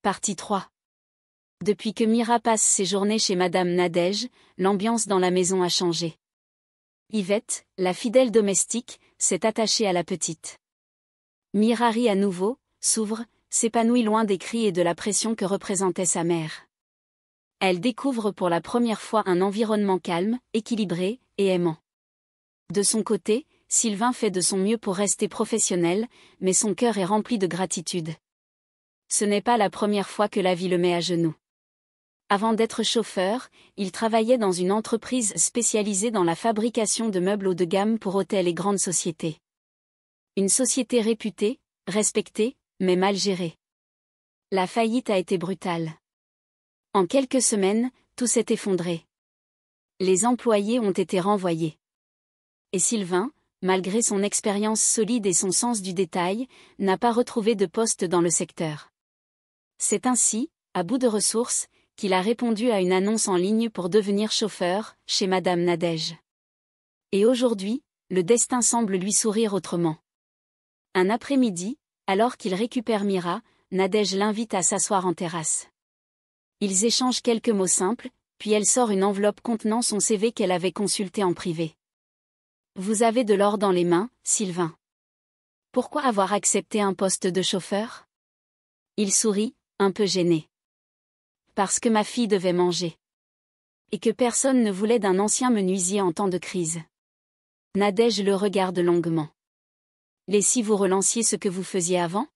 Partie 3. Depuis que Mira passe ses journées chez Madame Nadège, l'ambiance dans la maison a changé. Yvette, la fidèle domestique, s'est attachée à la petite. Mira rit à nouveau, s'ouvre, s'épanouit loin des cris et de la pression que représentait sa mère. Elle découvre pour la première fois un environnement calme, équilibré et aimant. De son côté, Sylvain fait de son mieux pour rester professionnel, mais son cœur est rempli de gratitude. Ce n'est pas la première fois que la vie le met à genoux. Avant d'être chauffeur, il travaillait dans une entreprise spécialisée dans la fabrication de meubles haut de gamme pour hôtels et grandes sociétés. Une société réputée, respectée, mais mal gérée. La faillite a été brutale. En quelques semaines, tout s'est effondré. Les employés ont été renvoyés. Et Sylvain, malgré son expérience solide et son sens du détail, n'a pas retrouvé de poste dans le secteur. C'est ainsi, à bout de ressources, qu'il a répondu à une annonce en ligne pour devenir chauffeur, chez Madame Nadège. Et aujourd'hui, le destin semble lui sourire autrement. Un après-midi, alors qu'il récupère Mira, Nadège l'invite à s'asseoir en terrasse. Ils échangent quelques mots simples, puis elle sort une enveloppe contenant son CV qu'elle avait consulté en privé. « Vous avez de l'or dans les mains, Sylvain. Pourquoi avoir accepté un poste de chauffeur ?» Il sourit, un peu gêné. « Parce que ma fille devait manger. Et que personne ne voulait d'un ancien menuisier en temps de crise. » Nadège le regarde longuement. « Et si vous relanciez ce que vous faisiez avant ?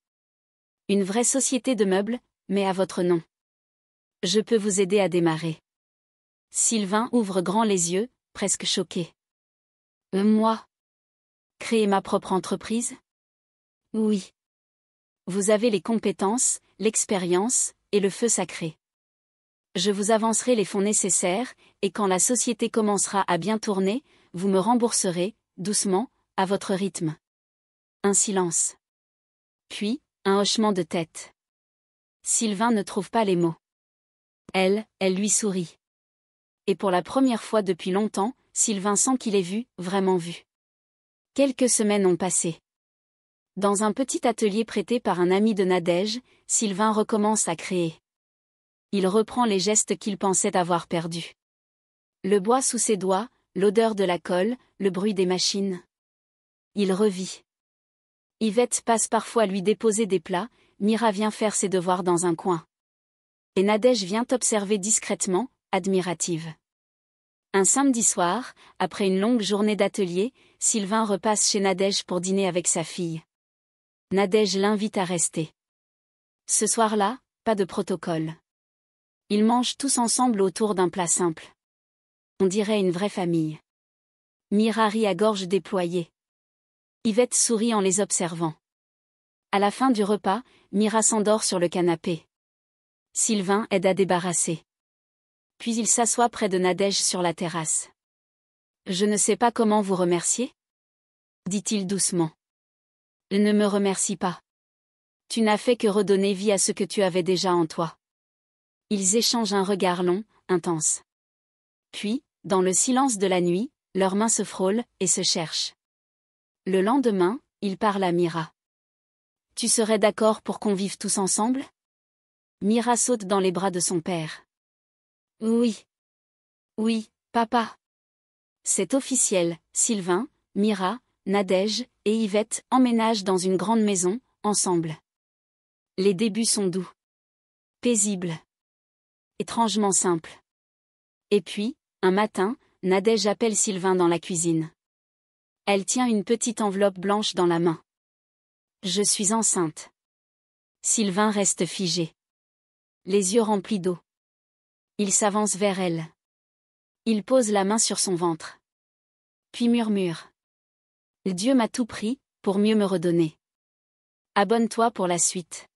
Une vraie société de meubles, mais à votre nom. Je peux vous aider à démarrer. » Sylvain ouvre grand les yeux, presque choqué. « Moi ? Créer ma propre entreprise ? Oui. Vous avez les compétences, l'expérience, et le feu sacré. Je vous avancerai les fonds nécessaires, et quand la société commencera à bien tourner, vous me rembourserez, doucement, à votre rythme. » Un silence. Puis, un hochement de tête. Sylvain ne trouve pas les mots. Elle lui sourit. Et pour la première fois depuis longtemps, Sylvain sent qu'il est vu, vraiment vu. Quelques semaines ont passé. Dans un petit atelier prêté par un ami de Nadège, Sylvain recommence à créer. Il reprend les gestes qu'il pensait avoir perdus. Le bois sous ses doigts, l'odeur de la colle, le bruit des machines. Il revit. Yvette passe parfois lui déposer des plats, Mira vient faire ses devoirs dans un coin. Et Nadège vient observer discrètement, admirative. Un samedi soir, après une longue journée d'atelier, Sylvain repasse chez Nadège pour dîner avec sa fille. Nadège l'invite à rester. Ce soir-là, pas de protocole. Ils mangent tous ensemble autour d'un plat simple. On dirait une vraie famille. Mira rit à gorge déployée. Yvette sourit en les observant. À la fin du repas, Mira s'endort sur le canapé. Sylvain aide à débarrasser. Puis il s'assoit près de Nadège sur la terrasse. « Je ne sais pas comment vous remercier ?» dit-il doucement. « Ne me remercie pas. Tu n'as fait que redonner vie à ce que tu avais déjà en toi. » Ils échangent un regard long, intense. Puis, dans le silence de la nuit, leurs mains se frôlent et se cherchent. Le lendemain, il parle à Mira. « Tu serais d'accord pour qu'on vive tous ensemble ?» Mira saute dans les bras de son père. « Oui. Oui, papa. » C'est officiel, Sylvain, Mira, Nadège et Yvette emménagent dans une grande maison, ensemble. Les débuts sont doux. Paisibles. Étrangement simples. Et puis, un matin, Nadège appelle Sylvain dans la cuisine. Elle tient une petite enveloppe blanche dans la main. « Je suis enceinte. » Sylvain reste figé. Les yeux remplis d'eau. Il s'avance vers elle. Il pose la main sur son ventre. Puis murmure. « Dieu m'a tout pris, pour mieux me redonner. Abonne-toi pour la suite. »